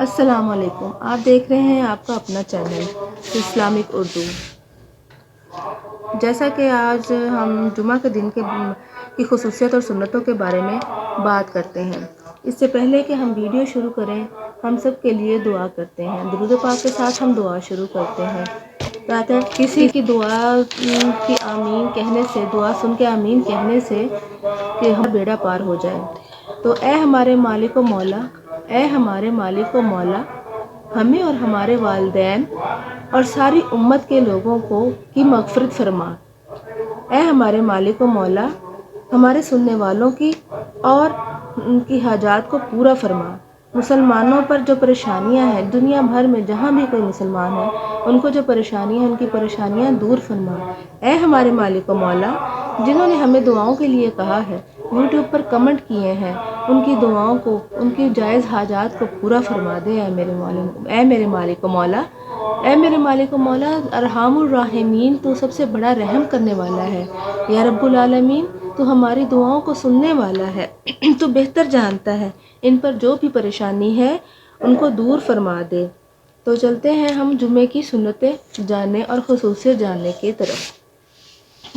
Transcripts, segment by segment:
السلام علیکم، آپ دیکھ رہے ہیں آپ کا اپنا چینل اسلامک اردو۔ جیسا کہ آج ہم جمعہ کے دن کی خصوصیت اور سنتوں کے بارے میں بات کرتے ہیں۔ اس سے پہلے کہ ہم ویڈیو شروع کریں، ہم سب کے لیے دعا کرتے ہیں۔ درود پاک کے ساتھ ہم دعا شروع کرتے ہیں تاکہ کسی کی دعا کی آمین کہنے سے، دعا سن کے آمین کہنے سے کہ ہم بیڑا پار ہو جائے۔ تو اے ہمارے مالک و مولا، اے ہمارے مالک و مولا، ہمیں اور ہمارے والدین اور ساری امت کے لوگوں کی مغفرت فرما۔ اے ہمارے مالک و مولا، ہمارے سننے والوں کی اور ان کی حاجات کو پورا فرما۔ مسلمانوں پر جو پریشانیاں ہیں، دنیا بھر میں جہاں بھی کوئی مسلمان ہے، ان کو جو پریشانیاں ہیں، ان کی پریشانیاں دور فرما۔ اے ہمارے مالک و مولا، جنہوں نے ہمیں دعاؤں کے لیے کہا ہے، یوٹیوب پر کمنٹ کیے ہیں، ان کی دعاؤں کو، ان کی جائز حاجات کو پورا فرما دے۔ اے میرے مالک و مولا، اے میرے مالک و مولا، ارحم الراحمین، تو سب سے بڑا رحم کرنے والا ہے۔ یا رب العالمین، تو ہماری دعاؤں کو سننے والا ہے، تو بہتر جانتا ہے ان پر جو بھی پریشانی ہے ان کو دور فرما دے۔ تو چلتے ہیں ہم جمعے کی سنتیں جاننے اور خصوصیت جاننے کی طرف۔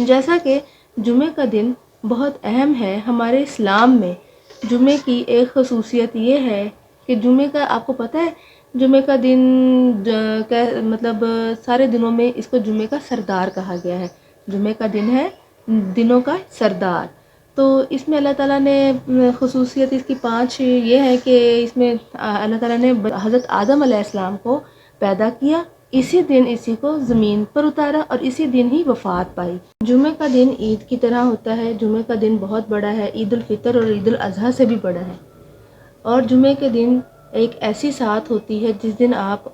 جیسا کہ جمعے کا دن بہت اہم ہے ہمارے اسلام میں۔ جمعے کی ایک خصوصیت یہ ہے کہ جمعے کا، آپ کو پتہ ہے جمعے کا دن مطلب سارے دنوں میں اس کو جمعے کا سردار کہا گیا ہے۔ جمعے کا دن ہے دنوں کا سردار۔ تو اس میں اللہ تعالیٰ نے خصوصیت اس کی 5 یہ ہے کہ اس میں اللہ تعالیٰ نے حضرت آدم علیہ السلام کو پیدا کیا، اسی دن اسی کو زمین پر اتارا اور اسی دن ہی وفات پائی۔ جمعے کا دن عید کی طرح ہوتا ہے۔ جمعے کا دن بہت بڑا ہے، عید الفطر اور عید الاضحیٰ سے بھی بڑا ہے۔ اور جمعے کے دن ایک ایسی ساعت ہوتی ہے جس دن آپ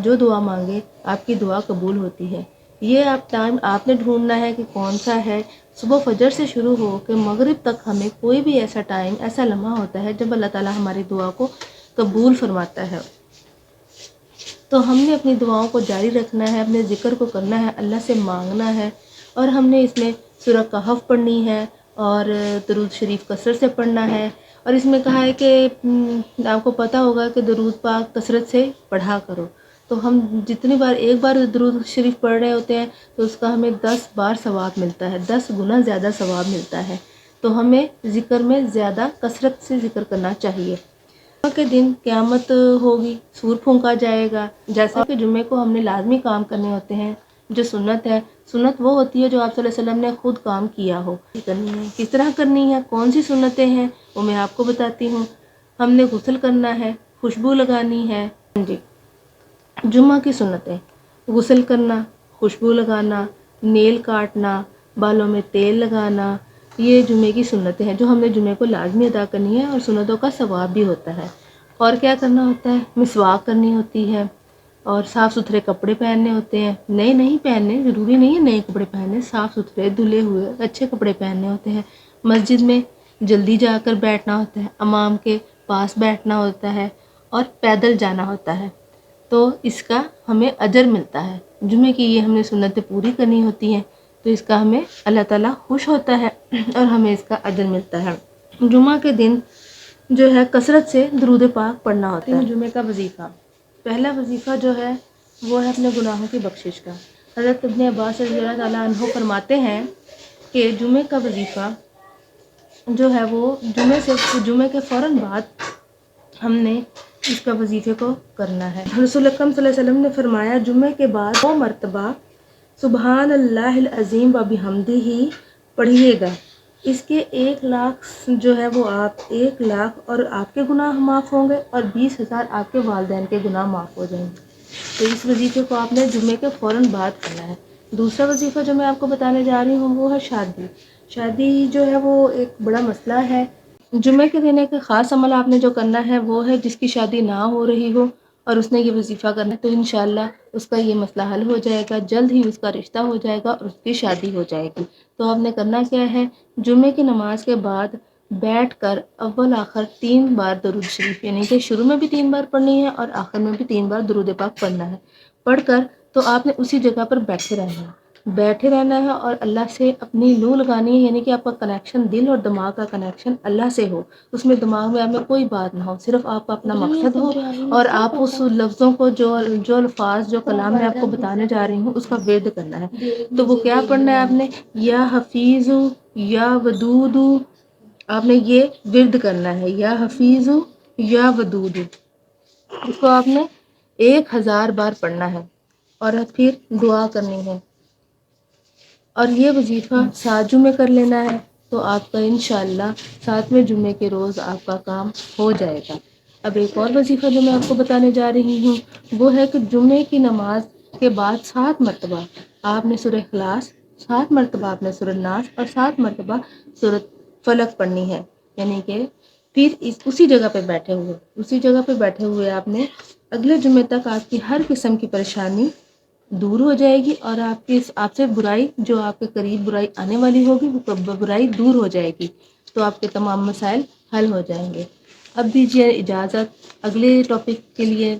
جو دعا مانگے آپ کی دعا قبول ہوتی ہے۔ یہ ٹائم آپ نے ڈھونڈنا ہے کہ کون سا ہے۔ صبح فجر سے شروع ہو کہ مغرب تک ہمیں کوئی بھی ایسا ٹائم، ایسا لمحہ ہوتا ہے جب اللہ تعالیٰ ہماری دعا کو قبول فرماتا ہے۔ تو ہم نے اپنی دعاؤں کو جاری رکھنا ہے، اپنے ذکر کو کرنا ہے، اللہ سے مانگنا ہے، اور ہم نے اس میں سورہ کہف پڑھنی ہے اور درود شریف کثرت سے پڑھنا ہے۔ اور اس میں کہا ہے کہ آپ کو پتہ ہوگا کہ درود پاک کثرت سے پڑھا کرو۔ تو ہم جتنی بار ایک بار درود شریف پڑھ رہے ہوتے ہیں تو اس کا ہمیں 10 بار ثواب ملتا ہے، 10 گنا زیادہ ثواب ملتا ہے۔ تو ہمیں ذکر میں زیادہ کثرت سے ذکر کرنا چاہیے۔ جمعہ کے دن قیامت ہوگی، سور پھونکا جائے گا۔ جیسا کہ جمعے کو ہم نے لازمی کام کرنے ہوتے ہیں، جو سنت ہے، سنت وہ ہوتی ہے جو آپ صلی اللہ علیہ وسلم نے خود کام کیا ہو۔ کس طرح کرنی ہے، کون سی سنتیں ہیں، وہ میں آپ کو بتاتی ہوں۔ ہم نے غسل کرنا ہے، خوشبو لگانی ہے۔ جی، جمعہ کی سنتیں: غسل کرنا، خوشبو لگانا، نیل کاٹنا، بالوں میں تیل لگانا، یہ جمعے کی سنتیں ہیں جو ہم نے جمعے کو لازمی ادا کرنی ہے، اور سنتوں کا ثواب بھی ہوتا ہے۔ اور کیا کرنا ہوتا ہے؟ مسواک کرنی ہوتی ہے، اور صاف ستھرے کپڑے پہننے ہوتے ہیں۔ نئے نہیں پہننے، ضروری نہیں ہے نئے کپڑے پہننے، صاف ستھرے دھلے ہوئے اچھے کپڑے پہننے ہوتے ہیں۔ مسجد میں جلدی جا کر بیٹھنا ہوتا ہے، امام کے پاس بیٹھنا ہوتا ہے، اور پیدل جانا ہوتا ہے۔ تو اس کا ہمیں اجر ملتا ہے۔ جمعے کی یہ ہم نے سنتیں پوری کرنی ہوتی ہیں، تو اس کا ہمیں اللہ تعالیٰ خوش ہوتا ہے اور ہمیں اس کا اجر ملتا ہے۔ جمعہ کے دن جو ہے کثرت سے درود پاک پڑھنا ہوتا ہے۔ جمعے کا وظیفہ: پہلا وظیفہ جو ہے وہ ہے اپنے گناہوں کی بخشش کا۔ حضرت ابن عباس رضی اللہ تعالیٰ عنہ فرماتے ہیں کہ جمعے کا وظیفہ جو ہے وہ جمعے کے فوراً بعد ہم نے اس کا وظیفے کو کرنا ہے۔ رسول اکرم صلی اللہ علیہ وسلم نے فرمایا، جمعے کے بعد 2 مرتبہ سبحان اللہ العظیم و بحمدہ پڑھیے گا۔ اس کے 1 لاکھ جو ہے وہ 1 لاکھ اور آپ کے گناہ معاف ہوں گے، اور 20,000 آپ کے والدین کے گناہ معاف ہو جائیں گے۔ تو اس وظیفے کو آپ نے جمعے کے فوراً بعد کرنا ہے۔ دوسرا وظیفہ جو میں آپ کو بتانے جا رہی ہوں وہ ہے شادی۔ شادی جو ہے وہ ایک بڑا مسئلہ ہے۔ جمعے کے دن ایک خاص عمل آپ نے جو کرنا ہے وہ ہے جس کی شادی نہ ہو رہی ہو اور اس نے یہ وظیفہ کرنا ہے، تو انشاءاللہ اس کا یہ مسئلہ حل ہو جائے گا، جلد ہی اس کا رشتہ ہو جائے گا اور اس کی شادی ہو جائے گی۔ تو آپ نے کرنا کیا ہے؟ جمعے کی نماز کے بعد بیٹھ کر اول آخر 3 بار درود شریف، یعنی کہ شروع میں بھی 3 بار پڑھنی ہے اور آخر میں بھی 3 بار درود پاک پڑھنا ہے۔ پڑھ کر تو آپ نے اسی جگہ پر بیٹھے رہنا ہے۔ بیٹھے رہنا ہے اور اللہ سے اپنی لو لگانی ہے، یعنی کہ آپ کا کنیکشن دل اور دماغ کا کنیکشن اللہ سے ہو، اس میں دماغ میں آپ میں کوئی بات نہ ہو، صرف آپ کا اپنا مقصد ہو اور آپ اس لفظوں کو جو الفاظ جو کلام میں آپ کو بتانے جا رہی ہوں اس کا ورد کرنا ہے۔ تو وہ کیا پڑھنا ہے آپ نے؟ یا حفیظ یا ودود، آپ نے یہ ورد کرنا ہے، یا حفیظ یا ودود، اس کو آپ نے 1000 بار پڑھنا ہے اور پھر دعا کرنی ہے، اور یہ وظیفہ 7 جمعے کر لینا ہے تو آپ کا انشاءاللہ 7ویں جمعے کے روز آپ کا کام ہو جائے گا۔ اب ایک اور وظیفہ جو میں آپ کو بتانے جا رہی ہوں وہ ہے کہ جمعے کی نماز کے بعد 7 مرتبہ آپ نے سورہ اخلاص، 7 مرتبہ آپ نے سورہ ناس اور 7 مرتبہ سورہ فلق پڑھنی ہے، یعنی کہ پھر اسی جگہ پہ بیٹھے ہوئے آپ نے اگلے جمعے تک آپ کی ہر قسم کی پریشانی دور ہو جائے گی، اور آپ سے برائی جو آپ کے قریب برائی آنے والی ہوگی وہ برائی دور ہو جائے گی، تو آپ کے تمام مسائل حل ہو جائیں گے۔ اب دیجیے اجازت اگلے ٹاپک کے لیے۔